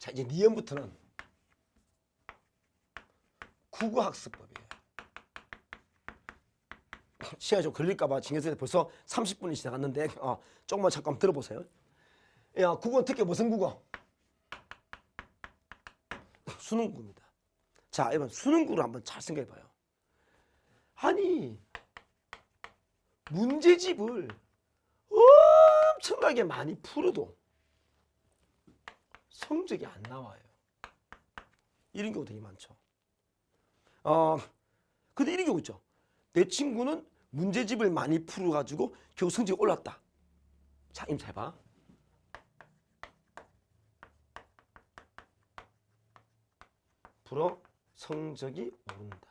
자, 이제 니은부터는 국어학습법이에요. 시간이 좀 걸릴까봐 징계서 벌써 30분이 지나갔는데 조금만 잠깐 들어보세요. 야, 국어는 특히 무슨 국어? 수능국입니다. 자, 여러분 수능국을 한번 잘 생각해봐요. 아니 문제집을 엄청나게 많이 풀어도 성적이 안 나와요. 이런 경우 되게 많죠. 근데 이런 경우 있죠. 내 친구는 문제집을 많이 풀어가지고 겨우 성적이 올랐다. 자, 임 잘 봐. 풀어 성적이 오른다.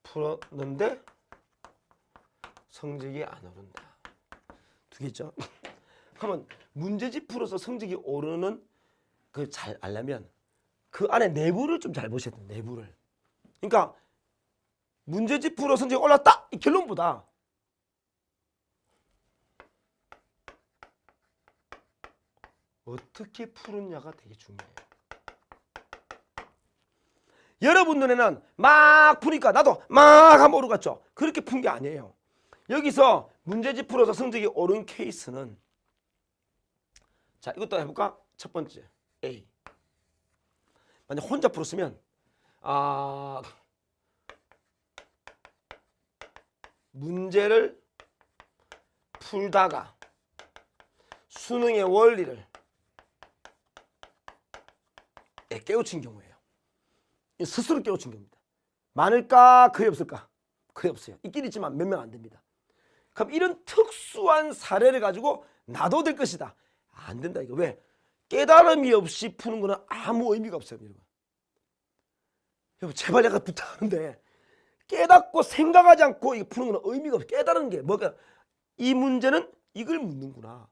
풀었는데 성적이 안 오른다. 두 개 있죠. 그러면 문제집 풀어서 성적이 오르는 그 잘 알려면 그 안에 내부를 좀 잘 보셔야 돼요. 내부를. 그러니까 문제집 풀어 성적이 올랐다 이 결론보다 어떻게 푸느냐가 되게 중요해요. 여러분 눈에는 막 푸니까 나도 막 한번 오르갔죠. 그렇게 푼 게 아니에요. 여기서 문제집 풀어서 성적이 오른 케이스는 자, 이것도 해볼까? 첫 번째 A. 만약 혼자 풀었으면 문제를 풀다가 수능의 원리를 깨우친 경우예요. 스스로 깨우친 겁니다. 많을까? 거의 없을까? 거의 없어요. 있긴 있지만 몇 명 안 됩니다. 그럼 이런 특수한 사례를 가지고 나도 될 것이다. 안 된다 이거. 왜? 깨달음이 없이 푸는 거는 아무 의미가 없어요. 여러분 제발 내가 부탁하는데 깨닫고 생각하지 않고 이거 푸는 거는 의미가 없어요. 깨달은 게 뭐가 이 문제는 이걸 묻는구나.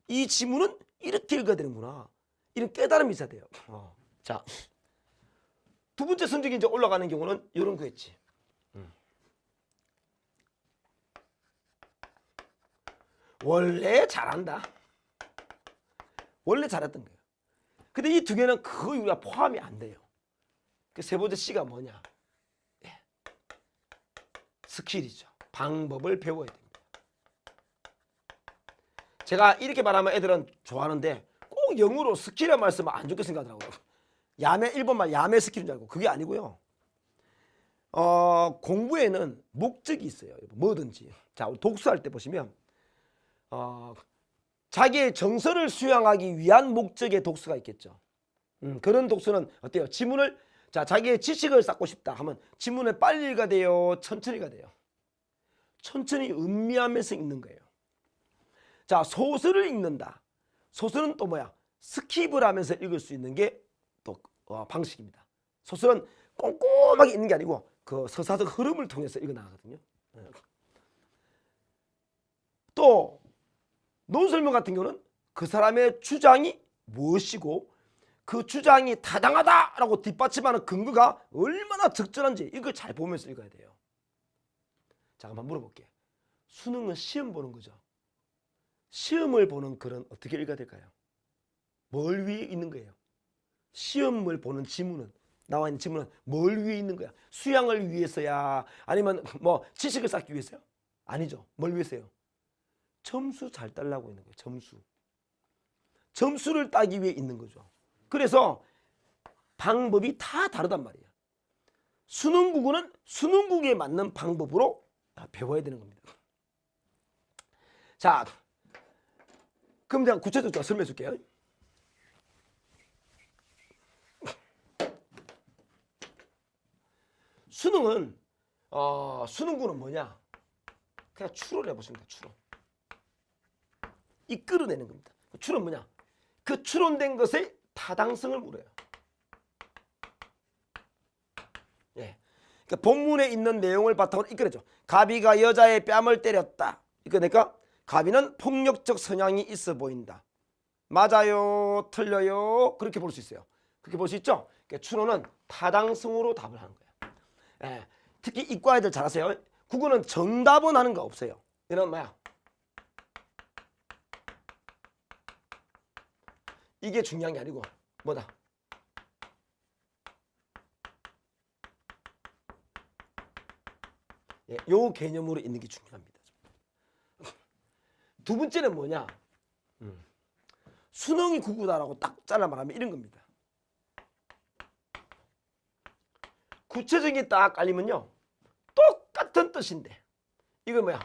이 지문은 이렇게 읽어야 되는구나. 이런 깨달음이 있어야 돼요. 자, 두 번째 성적이 이제 올라가는 경우는 이런 거였지. 원래 잘한다. 원래 잘했던 거예요. 근데 이 두 개는 그거 우리가 포함이 안 돼요. 그 세 번째 C가 뭐냐? 예. 스킬이죠. 방법을 배워야 됩니다. 제가 이렇게 말하면 애들은 좋아하는데 꼭 영어로 스킬이라는 말씀을 안 좋게 생각하더라고요. 야매 1번만 야매 스킬인 줄 알고 그게 아니고요. 공부에는 목적이 있어요. 뭐든지. 자, 우리 독서할 때 보시면 자기의 정서를 수양하기 위한 목적의 독서가 있겠죠. 그런 독서는 어때요? 지문을 자기의 지식을 쌓고 싶다 하면 지문을 빨리 읽어야 돼요? 천천히 읽어야 돼요? 천천히 음미하면서 읽는 거예요. 자, 소설을 읽는다. 소설은 또 뭐야? 스킵을 하면서 읽을 수 있는 게 또 방식입니다. 소설은 꼼꼼하게 읽는 게 아니고 그 서사적 흐름을 통해서 읽어 나가거든요. 또 논설문 같은 경우는 그 사람의 주장이 무엇이고 그 주장이 타당하다라고 뒷받침하는 근거가 얼마나 적절한지 이걸 잘 보면서 읽어야 돼요. 자, 한번 물어볼게. 수능은 시험 보는 거죠. 시험을 보는 글은 어떻게 읽어야 될까요? 뭘 위에 있는 거예요? 시험을 보는 지문은 나와 있는 지문은 뭘 위에 있는 거야? 수양을 위해서야? 아니면 뭐 지식을 쌓기 위해서요? 아니죠. 뭘 위해서요? 점수 잘 따려고 있는 거예요. 점수를 따기 위해 있는 거죠. 그래서 방법이 다 다르단 말이에요. 수능국어는 수능국에 맞는 방법으로 배워야 되는 겁니다. 자, 그럼 제가 구체적으로 설명해 줄게요. 수능은 수능국어는 뭐냐? 그냥 추론을 해보십니다. 추론. 이끌어내는 겁니다. 추론 뭐냐? 그 추론된 것의 타당성을 물어요. 예. 그러니까 본문에 있는 내용을 바탕으로 이끌어죠. 가비가 여자의 뺨을 때렸다. 그러니까 가비는 폭력적 성향이 있어 보인다. 맞아요? 틀려요? 그렇게 볼 수 있어요. 그렇게 볼 수 있죠? 그러니까 추론은 타당성으로 답을 하는 거예요. 예. 특히 이과 애들 잘하세요. 국어는 정답은 하는 거 없어요. 이런 뭐야? 이게 중요한 게 아니고 뭐다? 예, 요 개념으로 있는 게 중요합니다. 두 번째는 뭐냐? 수능이 구구다라고 딱 잘라 말하면 이런 겁니다. 구체적인 게 딱 깔리면요. 똑같은 뜻인데 이거 뭐야?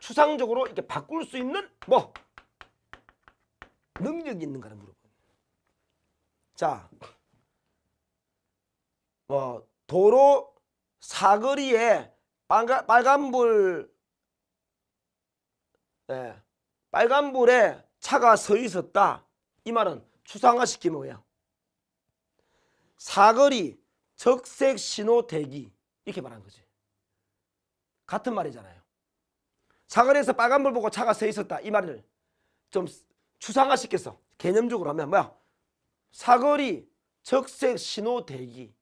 추상적으로 이렇게 바꿀 수 있는 뭐 능력이 있는가를 물어보는. 자, 뭐 도로 사거리에 빨간불, 네, 빨간불에 차가 서 있었다. 이 말은 추상화시키면 뭐야? 사거리 적색 신호 대기 이렇게 말하는 거지. 같은 말이잖아요. 사거리에서 빨간불 보고 차가 서 있었다. 이 말을 좀 추상화시켜서 개념적으로 하면 뭐야? 사거리 적색 신호 대기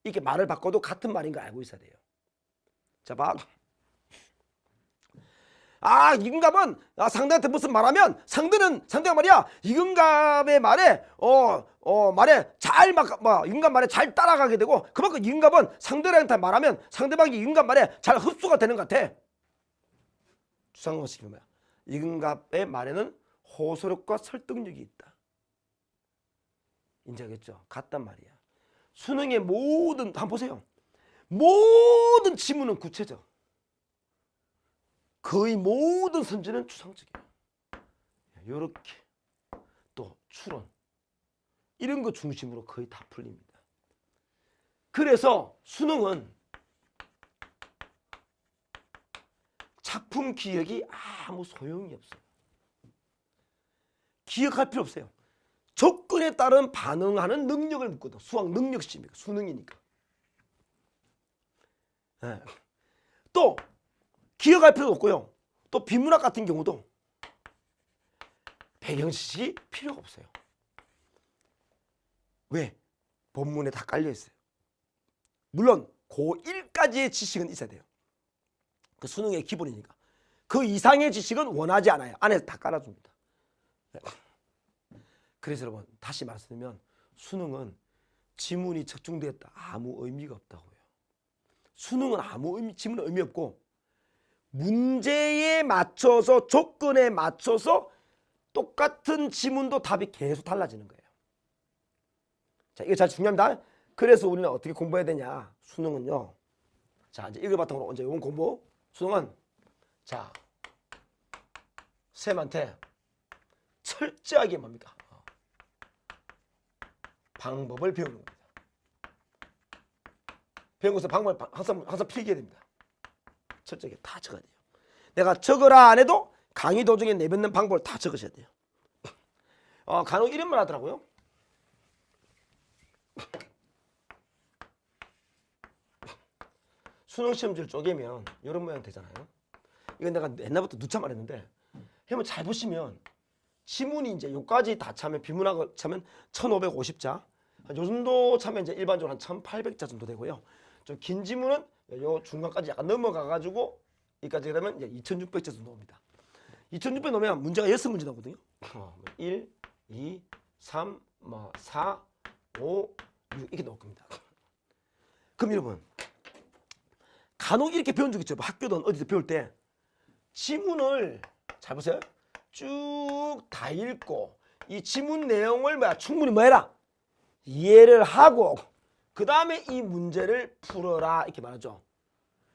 이렇게 말을 바꿔도 같은 말인 거 알고 있어야 돼요. 자, 봐. 이근갑은 상대한테 무슨 말하면 상대가 말이야 이근갑의 말에 말에 잘 이근갑 말에 잘 따라가게 되고 그만큼 이근갑은 상대한테 말하면 상대방이 이근갑 말에 잘 흡수가 되는 것 같아. 추상화시키면 뭐야? 이근갑의 말에는 호소력과 설득력이 있다. 인정하겠죠? 같단 말이야. 수능의 모든 한번 보세요. 모든 지문은 구체적. 거의 모든 선지는 추상적이야. 이렇게 또 추론 이런 거 중심으로 거의 다 풀립니다. 그래서 수능은 작품 기억이 아무 소용이 없어요. 기억할 필요 없어요. 조건에 따른 반응하는 능력을 묻거든. 수학 능력 시험이니까 수능이니까. 네. 또 기억할 필요도 없고요. 또 비문학 같은 경우도 배경 지식이 필요가 없어요. 왜? 본문에 다 깔려 있어요. 물론 고1까지의 지식은 있어야 돼요. 그 수능의 기본이니까. 그 이상의 지식은 원하지 않아요. 안에서 다 깔아줍니다. 그래서 여러분 다시 말씀드리면 수능은 지문이 적중되었다. 아무 의미가 없다고요. 수능은 지문은 의미 없고 문제에 맞춰서 조건에 맞춰서 똑같은 지문도 답이 계속 달라지는 거예요. 자, 이게 잘 중요합니다. 그래서 우리는 어떻게 공부해야 되냐? 수능은요. 자, 이제 이걸 바탕으로 이제 이건 공부. 수능은 자, 쌤한테 철저하게 뭡니까? 방법을 배우는 겁니다. 배운 것은 방법을 항상 필기해야 됩니다. 철저하게 다 적어야 돼요. 내가 적어라 안 해도 강의 도중에 내뱉는 방법을 다 적으셔야 돼요. 간혹 이런 말 하더라고요. 수능 시험지를 쪼개면 이런 모양 되잖아요. 이건 내가 옛날부터 누차 말했는데 한번 잘 보시면 지문이 이제 요까지 다 차면 비문학을 차면 1550자 요 정도 차면 이제 일반적으로 한 1800자 정도 되고요. 좀 긴 지문은 요 중간까지 약간 넘어가 가지고 여기까지 되면 이제 2600자 정도 옵니다. 2600 넣으면 문제가 6문제 나오거든요. 1, 2, 3, 4, 5, 6 이렇게 나올 겁니다. 그럼 여러분 간혹 이렇게 배운 적 있죠. 학교든 어디서 배울 때 지문을 잘 보세요. 쭉 다 읽고 이 지문 내용을 충분히 해라. 이해를 하고 그 다음에 이 문제를 풀어라 이렇게 말하죠.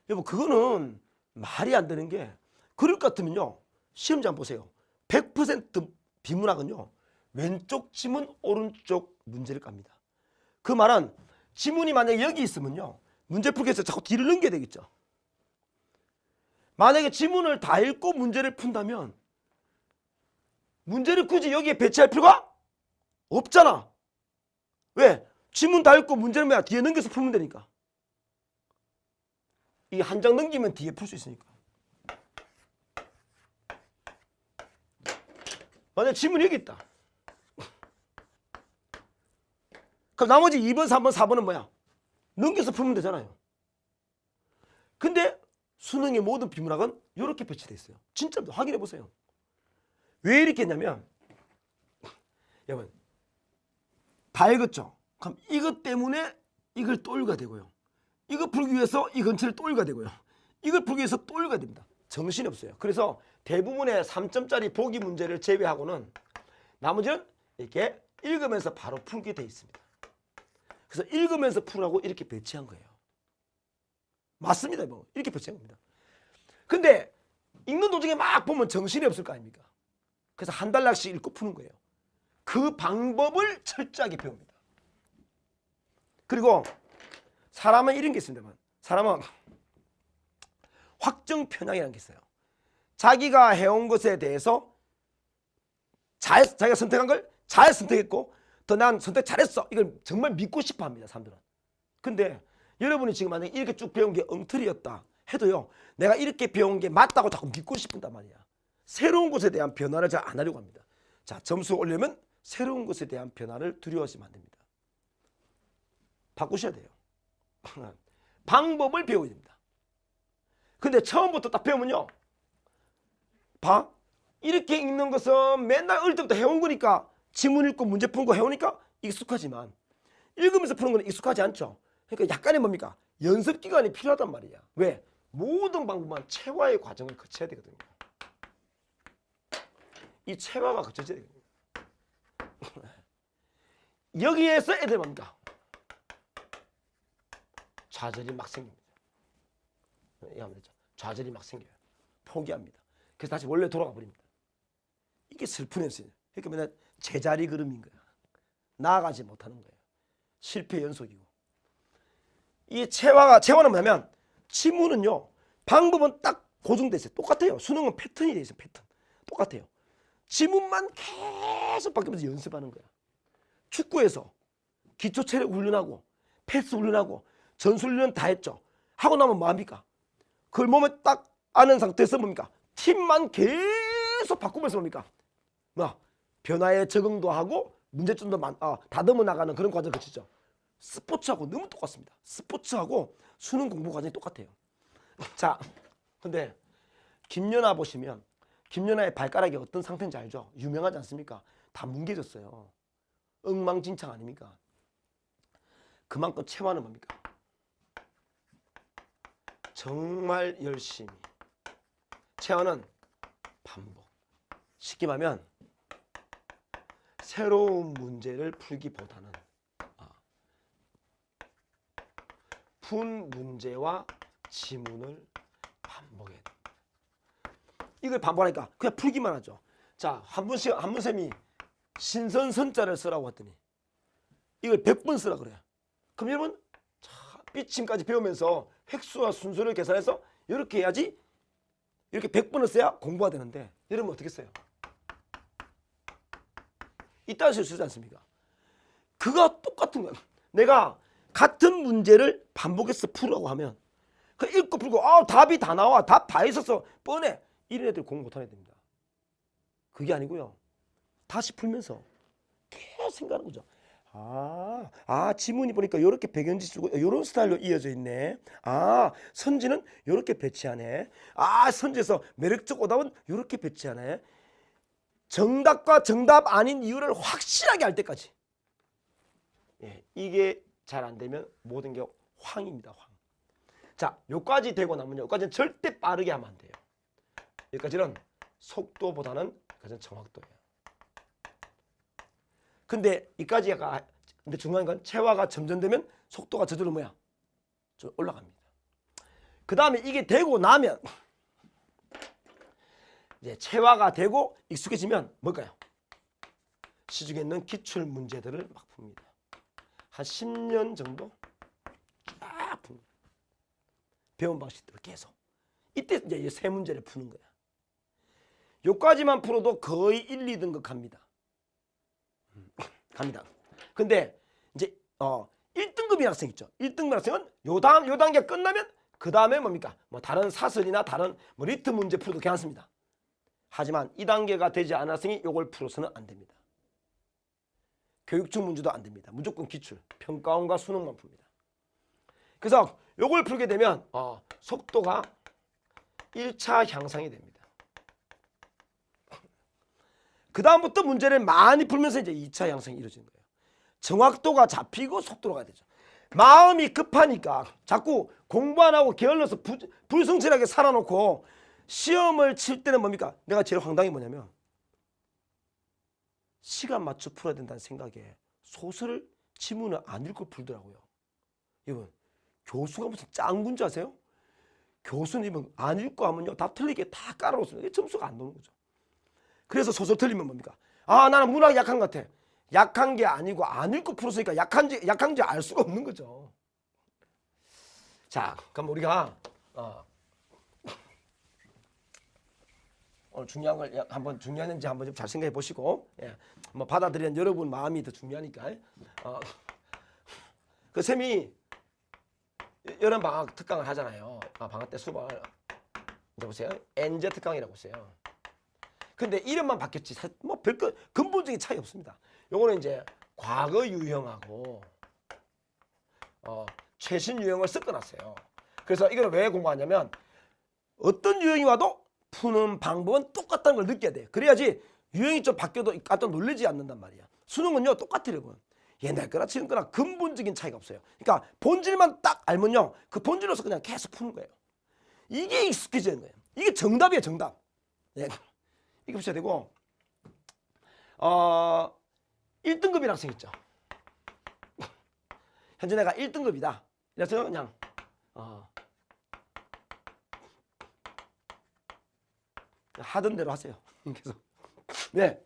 여러분 그거는 말이 안 되는 게 그럴 것 같으면요. 시험지 한번 보세요. 100% 비문학은요. 왼쪽 지문 오른쪽 문제를 깝니다. 그 말은 지문이 만약에 여기 있으면요. 문제 풀기 위해서 자꾸 뒤를 넘겨야 되겠죠. 만약에 지문을 다 읽고 문제를 푼다면 문제를 굳이 여기에 배치할 필요가 없잖아. 왜? 지문 다 읽고 문제를 뭐야? 뒤에 넘겨서 풀면 되니까. 이 한 장 넘기면 뒤에 풀 수 있으니까. 만약 지문이 여기 있다. 그럼 나머지 2번, 3번, 4번은 뭐야? 넘겨서 풀면 되잖아요. 근데 수능의 모든 비문학은 이렇게 배치되어 있어요. 진짜 확인해 보세요. 왜 이렇게 했냐면 여러분 다 읽었죠? 그럼 이것 때문에 이걸 또 읽어야 되고요. 이거 풀기 위해서 이 근처를 또 읽어야 되고요. 이걸 풀기 위해서 또 읽어야 됩니다. 정신이 없어요. 그래서 대부분의 3점짜리 보기 문제를 제외하고는 나머지는 이렇게 읽으면서 바로 풀게 돼 있습니다. 그래서 읽으면서 풀라고 이렇게 배치한 거예요. 맞습니다. 뭐 이렇게 배치한 겁니다. 근데 읽는 도중에 막 보면 정신이 없을 거 아닙니까? 그래서 한 단락씩 읽고 푸는 거예요. 그 방법을 철저하게 배웁니다. 그리고 사람은 이런 게 있습니다만 사람은 확정 편향이라는 게 있어요. 자기가 해온 것에 대해서 자기가 선택한 걸 잘 선택했고 더 난 선택 잘했어. 이걸 정말 믿고 싶어 합니다. 사람들은. 근데 여러분이 지금 만약에 이렇게 쭉 배운 게 엉터리였다 해도요. 내가 이렇게 배운 게 맞다고 자꾸 믿고 싶은단 말이야. 새로운 것에 대한 변화를 잘 안 하려고 합니다. 자, 점수 올리면 새로운 것에 대한 변화를 두려워하시면 안 됩니다. 바꾸셔야 돼요. 방법을 배워야 됩니다. 근데 처음부터 딱 배우면요. 봐. 이렇게 읽는 것은 맨날 어릴 때부터 해온 거니까 지문 읽고 문제 푸는 거 해오니까 익숙하지만 읽으면서 푸는 건 익숙하지 않죠. 그러니까 약간의 뭡니까? 연습 기간이 필요하단 말이야. 왜? 모든 방법만 체화의 과정을 거쳐야 되거든요. 이 체화가 거쳐져야 되거든요. 여기에서 애들 뭡니까? 좌절이 막 생깁니다. 좌절이 막 생겨요. 포기합니다. 그래서 다시 원래 돌아가 버립니다. 이게 슬픈 현실이에요. 그러니까 맨날 제자리 걸음인 거야. 나아가지 못하는 거예요. 실패 연속이고. 이 체화는 뭐냐면 지문은요. 방법은 딱 고정돼 있어요. 똑같아요. 수능은 패턴이 돼 있어요. 패턴. 똑같아요. 지문만 계속 바뀌면서 연습하는 거야. 축구에서 기초 체력 훈련하고 패스 훈련하고 전술 훈련 다 했죠. 하고 나면 뭐합니까? 그걸 몸에 딱 아는 상태에서 뭡니까? 팀만 계속 바꾸면서 뭡니까? 변화에 적응도 하고 문제점도 다듬어 나가는 그런 과정을 거치죠. 스포츠하고 너무 똑같습니다. 스포츠하고 수능 공부 과정이 똑같아요. 자, 근데 김연아 보시면 김연아의 발가락이 어떤 상태인지 알죠? 유명하지 않습니까? 다 뭉개졌어요. 엉망진창 아닙니까? 그만큼 체화는 뭡니까? 정말 열심히. 체화는 반복. 쉽게 말하면 새로운 문제를 풀기보다는 푼 문제와 지문을 반복해야 됩니다. 이걸 반복하니까 그냥 풀기만 하죠. 자, 한문쌤이 신선선자를 쓰라고 했더니 이걸 100번 쓰라 그래요. 그럼 여러분 삐침까지 배우면서 획수와 순서를 계산해서 이렇게 해야지 이렇게 100번을 써야 공부가 되는데 여러분 어떻게 써요? 이딴 식으로 쓰지 않습니까? 그거 똑같은 거야. 내가 같은 문제를 반복해서 풀라고 하면 그 읽고 풀고 답이 다 나와. 답 다 있어서 뻔해. 이런 애들 공부 못하는 애들입니다. 그게 아니고요. 다시 풀면서 계속 생각하는 거죠. 지문이 보니까 이렇게 백연지 쓰고 이런 스타일로 이어져 있네. 선지는 이렇게 배치하네. 선지에서 매력적 오답은 이렇게 배치하네. 정답과 정답 아닌 이유를 확실하게 알 때까지. 이게 잘 안 되면 모든 게 황입니다. 황. 자, 여기까지 되고 나면 여기까지는 절대 빠르게 하면 안 돼요. 여기까지는 속도보다는 여기까지는 정확도예요. 근데 근데 중요한 건 체화가 점점 되면 속도가 저절로 좀 올라갑니다. 그 다음에 이게 되고 나면 이제 체화가 되고 익숙해지면 뭘까요? 시중에 있는 기출 문제들을 막 풉니다. 한 10년 정도 쫙 풉니다. 배운 방식대로 계속. 이때 이제 세 문제를 푸는 거야. 요까지만 풀어도 거의 1, 2등급 갑니다. 근데 이제 1등급인 학생 있죠. 1등급 학생은 요 단계 끝나면 그 다음에 뭡니까? 다른 사설이나 다른 리트 문제 풀어도 괜찮습니다. 하지만 이 단계가 되지 않은 학생이 요걸 풀어서는 안 됩니다. 교육청 문제도 안 됩니다. 무조건 기출, 평가원과 수능만 풉니다. 그래서 요걸 풀게 되면 속도가 1차 향상이 됩니다. 그 다음부터 문제를 많이 풀면서 이제 2차 양성이 이루어지는 거예요. 정확도가 잡히고 속도로 가야 되죠. 마음이 급하니까 자꾸 공부 안 하고 게을러서 불성실하게 살아놓고 시험을 칠 때는 뭡니까? 내가 제일 황당한 게 뭐냐면 시간 맞춰 풀어야 된다는 생각에 소설 지문을 안 읽고 풀더라고요. 이건 교수가 무슨 짱군 줄 아세요? 교수님은 안 읽고 하면요 다 틀리게 다 깔아놓습니다. 점수가 안 나오는 거죠. 그래서 소설 틀리면 뭡니까? 아 나는 문학이 약한 것 같아. 약한 게 아니고 안 읽고 풀었으니까 약한지 알 수가 없는 거죠. 자, 그럼 우리가 오늘 중요한 걸 한번 중요한지 한번 좀 잘 생각해 보시고, 예, 뭐 받아들이는 여러분 마음이 더 중요하니까. 그 쌤이 여름 방학 특강을 하잖아요. 방학 때 수업을 이제 보세요. 엔제 특강이라고 써요. 근데 이름만 바뀌었지 뭐 별거 근본적인 차이 없습니다. 요거는 이제 과거 유형하고 최신 유형을 섞어놨어요. 그래서 이걸 왜 공부하냐면 어떤 유형이 와도 푸는 방법은 똑같다는 걸 느껴야 돼. 그래야지 유형이 좀 바뀌어도 깜짝 놀라지 않는단 말이야. 수능은요 똑같으려고. 옛날 거나 지금 거나 근본적인 차이가 없어요. 그러니까 본질만 딱 알면요 그 본질로서 그냥 계속 푸는 거예요. 이게 익숙해지는 거예요. 이게 정답이에요, 정답. 네. 이렇게 보셔야 되고 1등급인 학생 있죠. 현재 내가 1등급이다. 그래서 그냥 하던 대로 하세요. 그래서 네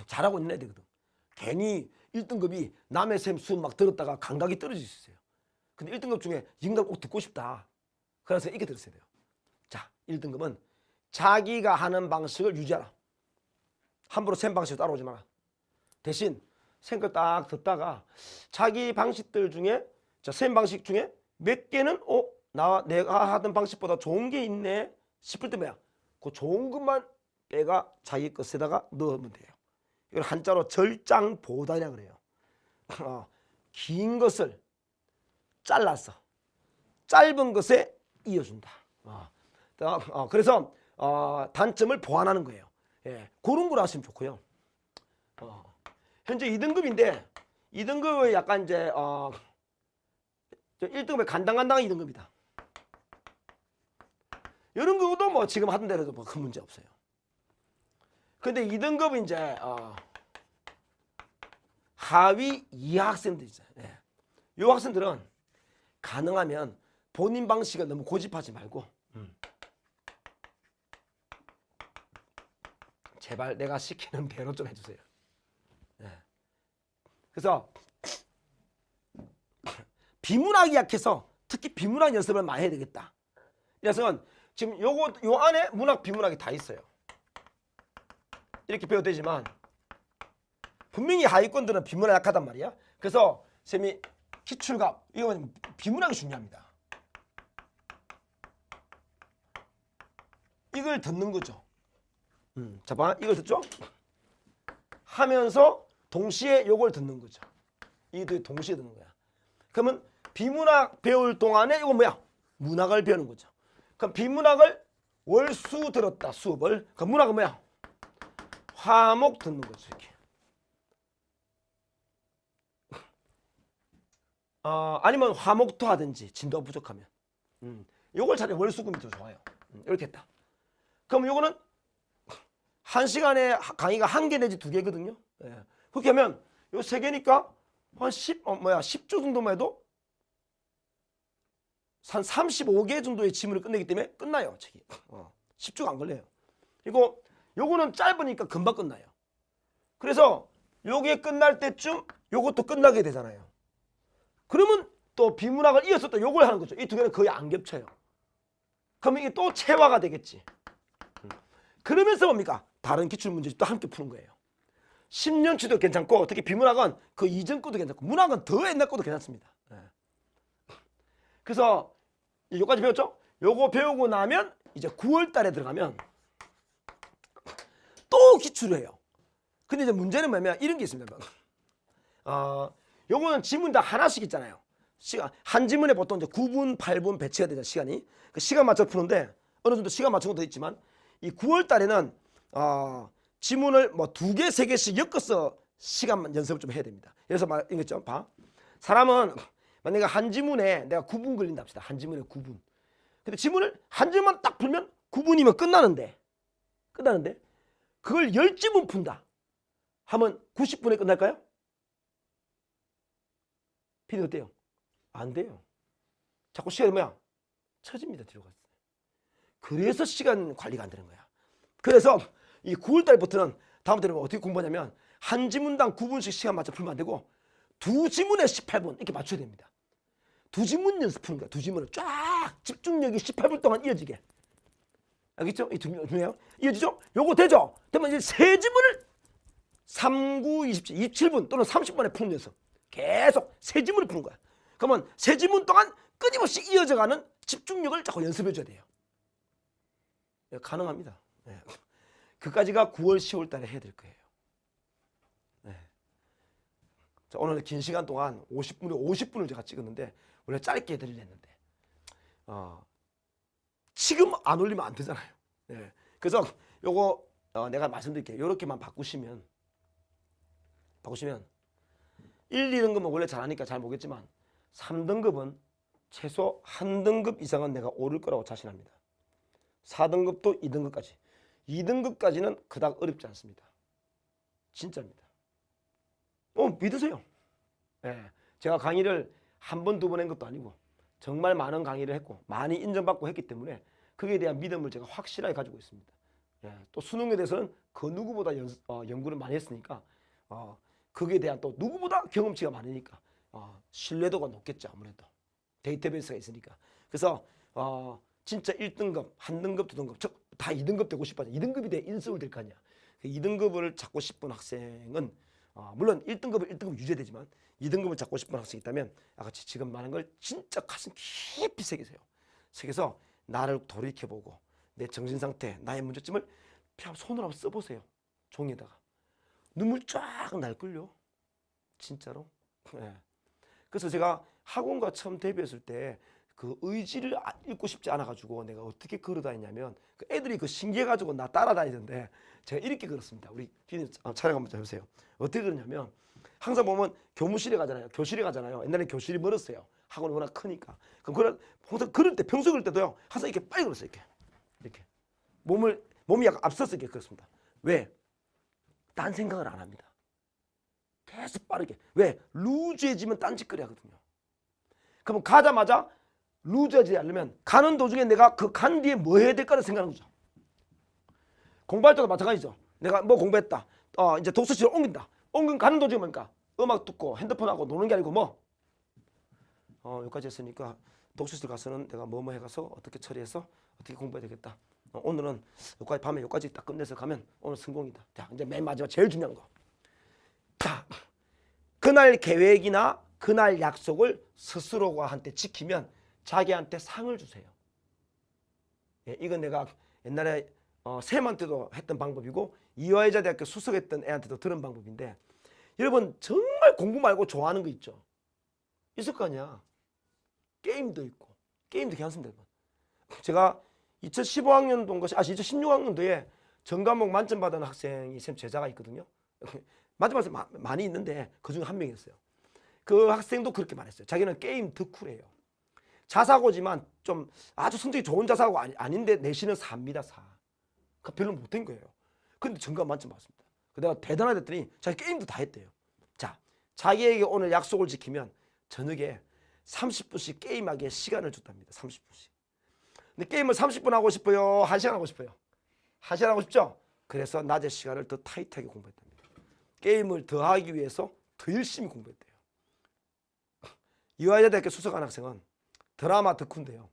잘하고 있는 애들거든. 괜히 1등급이 남의 쌤 수업 막 들었다가 감각이 떨어질 수 있어요. 근데 1등급 중에 인강 꼭 듣고 싶다. 그래서 이렇게 들었어야 돼요. 자, 1등급은 자기가 하는 방식을 유지하라. 함부로 쌤 방식으로 따라오지 마라. 대신 쌤 걸 딱 듣다가 자기 방식들 중에 쌤 방식 중에 몇 개는 내가 하던 방식보다 좋은 게 있네 싶을 때 뭐야? 그 좋은 것만 애가 자기 것에다가 넣으면 돼요. 이걸 한자로 절장보단이라고 그래요. 긴 것을 잘라서 짧은 것에 이어준다. 그래서 단점을 보완하는 거예요. 예, 그런 걸 하시면 좋고요. 현재 2등급인데 2등급은 약간 이제 1등급의 간당간당한 2등급이다. 이런 거도 뭐 지금 하던 대로도 뭐 큰 문제 없어요. 근데 2등급은 이제 하위 2하 학생들 있잖아요. 예. 이 학생들은 가능하면 본인 방식을 너무 고집하지 말고 제발 내가 시키는 대로 좀 해주세요. 예. 그래서 비문학이 약해서 특히 비문학 연습을 많이 해야 되겠다. 그래서 지금 요 안에 문학 비문학이 다 있어요. 이렇게 배워도 되지만 분명히 하위권들은 비문학 약하단 말이야. 그래서 쌤이 기출갑 이건 비문학이 중요합니다. 이걸 듣는 거죠. 자 봐, 이걸 듣죠? 하면서 동시에 요걸 듣는 거죠. 이도 동시에 듣는 거야. 그러면 비문학 배울 동안에 이건 뭐야? 문학을 배우는 거죠. 그럼 비문학을 월수 들었다 수업을. 그럼 문학은 뭐야? 화목 듣는 거죠. 이렇게. 아니면 화목도 하든지 진도가 부족하면 요걸 차라리 월수금이 더 좋아요. 이렇게 했다. 그럼 요거는 1시간에 강의가 1개 내지 2개거든요. 예. 그렇게 하면 요 3개니까 한 10주 정도만 해도 한 35개 정도의 지문을 끝내기 때문에 끝나요. 책이. 10주가 안 걸려요. 그리고 요거는 짧으니까 금방 끝나요. 그래서 요게 끝날 때쯤 요것도 끝나게 되잖아요. 그러면 또 비문학을 이어서 또 요걸 하는 거죠. 이 두 개는 거의 안 겹쳐요. 그러면 이게 또 체화가 되겠지. 그러면서 뭡니까? 다른 기출문제집도 함께 푸는 거예요. 10년치도 괜찮고 특히 비문학은 그 이전 것도 괜찮고 문학은 더 옛날 것도 괜찮습니다. 그래서 요까지 배웠죠? 요거 배우고 나면 이제 9월 달에 들어가면 또 기출을 해요. 근데 이제 문제는 뭐냐면 이런 게 있습니다. 요거는 지문 다 하나씩 있잖아요. 한 지문에 보통 이제 9분, 8분 배치가 되잖아요. 시간이. 그 시간 맞춰 푸는데 어느 정도 시간 맞춘 것도 있지만 이 9월 달에는 지문을 뭐 2개, 3개씩 엮어서 시간만 연습을 좀 해야 됩니다. 그래서 이거죠. 봐. 사람은 만약에 한 지문에 내가 9분 걸린다 합시다. 한 지문에 9분. 근데 지문을 한 지문만 딱 풀면 9분이면 끝나는데 그걸 10지문 푼다 하면 90분에 끝날까요? 피디 어때요? 안 돼요. 자꾸 시간이 뭐야? 처집니다. 뒤로 갔어요. 그래서 시간 관리가 안 되는 거야. 그래서 이 9월달부터는 다음부터는 어떻게 공부하냐면 한 지문당 9분씩 시간 맞춰 풀면 안 되고 2지문에 18분 이렇게 맞춰야 됩니다. 2지문 연습하는 거야. 2지문을 쫙 집중력이 18분 동안 이어지게. 알겠죠? 이 중요해요. 이어지죠? 요거 되죠? 되면 이제 3지문을 3, 9, 27분 또는 30분에 푸는 연습. 계속 3지문을 푸는 거야. 그러면 3지문 동안 끊임없이 이어져가는 집중력을 자꾸 연습해 줘야 돼요. 네, 가능합니다. 네. 그까지가 9월, 10월 달에 해야 될 거예요. 네. 자, 오늘 긴 시간 동안 50분을 제가 찍었는데 원래 짧게 해드리려 했는데 지금 안 올리면 안 되잖아요. 네. 그래서 요거 내가 말씀드릴게요. 요렇게만 바꾸시면 1, 2등급은 원래 잘하니까 잘 모르겠지만 3등급은 최소 한 등급 이상은 내가 오를 거라고 자신합니다. 4등급도 2등급까지. 2등급까지는 그닥 어렵지 않습니다. 진짜입니다. 믿으세요. 네. 제가 강의를 한 번, 2번 한 것도 아니고 정말 많은 강의를 했고 많이 인정받고 했기 때문에 그에 대한 믿음을 제가 확실하게 가지고 있습니다. 예, 또 수능에 대해서는 그 누구보다 연구를 많이 했으니까 거기에 대한 또 누구보다 경험치가 많으니까 신뢰도가 높겠죠. 아무래도 데이터베이스가 있으니까. 그래서 진짜 1등급, 한 등급, 2등급 다 2등급 되고 싶어요. 2등급이 돼 1승을 될 거 아니야. 2등급을 찾고 싶은 학생은 물론 1등급은 1등급 유지되지만 2등급을 찾고 싶은 학생이 있다면 아같이 지금 말한 걸 진짜 가슴 깊이 새기세요. 새겨서 나를 돌이켜보고 내 정신상태, 나의 문제점을 손으로 한번 써보세요. 종이에다가. 눈물 쫙 날걸요. 진짜로. 네. 그래서 제가 학원과 처음 데뷔했을 때 그 의지를 읽고 싶지 않아가지고 내가 어떻게 걸어다니냐면 그 애들이 그 신기해가지고 나 따라다니던데 제가 이렇게 걸었습니다. 우리 피디님 촬영 한번 해보세요. 어떻게 그러냐면 항상 보면 교실에 가잖아요. 옛날에 교실이 멀었어요. 학원이 워낙 크니까. 그럼 항상 걸을 때 평소 걸을 때도요. 항상 이렇게 빨리 걸었어요. 이렇게 몸이 약간 앞서서 이렇게 걸었습니다. 왜? 딴 생각을 안 합니다. 계속 빠르게. 왜? 루즈해지면 딴짓거리 하거든요. 그럼 가자마자 루즈하지 않으면 가는 도중에 내가 그 간 뒤에 뭐 해야 될까를 생각하는 거죠. 공부할 때도 마찬가지죠. 내가 뭐 공부했다. 이제 독서실을 옮긴다. 가는 도중에 뭡니까? 음악 듣고 핸드폰하고 노는 게 아니고 뭐? 여기까지 했으니까 독서실 가서는 내가 뭐 해가서 어떻게 처리해서 어떻게 공부해야 되겠다. 오늘은 여기까지 밤에 여기까지 딱 끝내서 가면 오늘 성공이다. 자, 이제 맨 마지막 제일 중요한 거. 자, 그날 계획이나 그날 약속을 스스로가 한테 지키면 자기한테 상을 주세요. 예, 이건 내가 옛날에 쌤한테도 했던 방법이고 이화여자대학교 수석했던 애한테도 들은 방법인데 여러분 정말 공부 말고 좋아하는 거 있죠? 있을 거 아니야. 게임도 있고 게임도 괜찮습니다. 제가 2015학년도인가 2016학년도에 전과목 만점 받은 학생이 쌤 제자가 있거든요. 만점 받은 많이 있는데 그중에 한 명이었어요. 그 학생도 그렇게 말했어요. 자기는 게임 덕후래요. 자사고지만 좀 아주 성적이 좋은 자사고 아닌데 내신은 4입니다. 4. 그러니까 별로 못한 거예요. 근데 전과 만점 받습니다. 내가 대단하다 했더니 자기 게임도 다 했대요. 자, 자기에게 오늘 약속을 지키면 저녁에 30분씩 게임하기에 시간을 줬답니다. 30분씩. 근데 게임을 30분 하고 싶어요? 1시간 하고 싶어요? 1시간 하고 싶죠? 그래서 낮에 시간을 더 타이트하게 공부했답니다. 게임을 더 하기 위해서 더 열심히 공부했대요. 이화여자대학교 수석한 학생은 드라마 덕후인데요.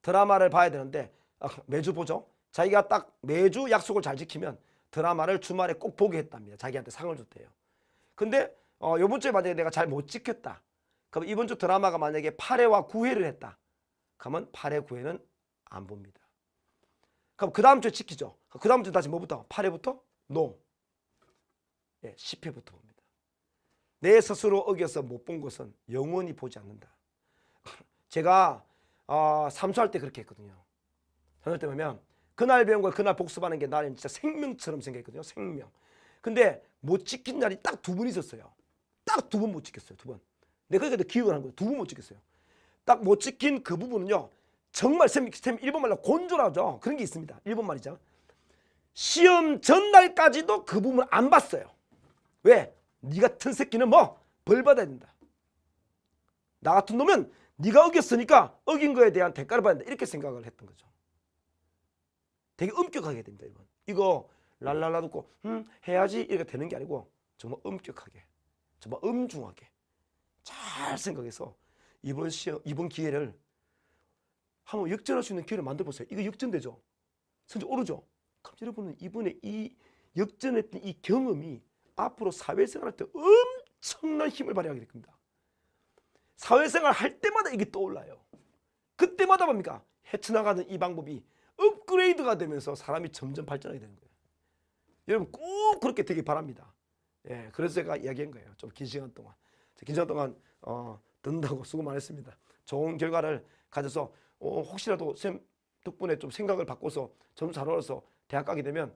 드라마를 봐야 되는데 매주 보죠. 자기가 딱 매주 약속을 잘 지키면 드라마를 주말에 꼭 보게 했답니다. 자기한테 상을 줬대요. 근데 이번 주에 만약에 내가 잘 못 지켰다. 그럼 이번 주 드라마가 만약에 8회와 9회를 했다. 그러면 8회, 9회는 안 봅니다. 그럼 그 다음 주에 지키죠. 그 다음 주 다시 뭐부터? 8회부터? No. 예, 10회부터 봅니다. 내 스스로 어겨서 못 본 것은 영원히 보지 않는다. 제가 삼수할 때 그렇게 했거든요. 삼수할 때 보면 그날 배운 걸 그날 복습하는 게 나는 진짜 생명처럼 생각했거든요. 생명. 근데 못 지킨 날이 딱 2번 있었어요. 딱 2번 못 지켰어요. 2번. 내가 그러니까 기억을 한 거예요. 2번 못 지켰어요. 딱 못 지킨 그 부분은요. 정말 쌤 일본 말로 곤조라죠. 그런 게 있습니다. 일본 말이죠. 시험 전날까지도 그 부분을 안 봤어요. 왜? 네 같은 새끼는 뭐 벌 받아야 된다. 나 같은 놈은 네가 어겼으니까 어긴 거에 대한 대가를 받아야 된다. 이렇게 생각을 했던 거죠. 되게 엄격하게 됩니다. 이거 랄랄라 듣고 해야지 이렇게 되는 게 아니고 정말 엄격하게, 정말 엄중하게 잘 생각해서 이번 기회를 한번 역전할 수 있는 기회를 만들어 보세요. 이거 역전되죠. 선제 오르죠. 그럼 여러분은 이번에 이 역전했던 이 경험이 앞으로 사회생활 할 때 엄청난 힘을 발휘하게 될 겁니다. 사회생활 할 때마다 이게 떠올라요. 그때마다 뭡니까? 헤쳐나가는 이 방법이 업그레이드가 되면서 사람이 점점 발전하게 되는 거예요. 여러분 꼭 그렇게 되길 바랍니다. 예, 그래서 제가 이야기한 거예요. 좀 긴 시간 동안. 긴 시간 동안 듣는다고 수고 많았습니다. 좋은 결과를 가져서 혹시라도 쌤 덕분에 좀 생각을 바꿔서 점수 잘 얻어서 대학 가게 되면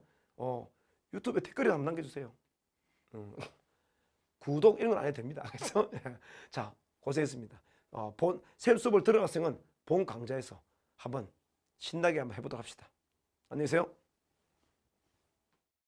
유튜브에 댓글이 한번 남겨주세요. 구독 이런 건 안 해도 됩니다. 그래서 자 고생했습니다. 쌤 수업을 들어갔으면 본 강좌에서 한번 신나게 한번 해보도록 합시다. 안녕히 계세요.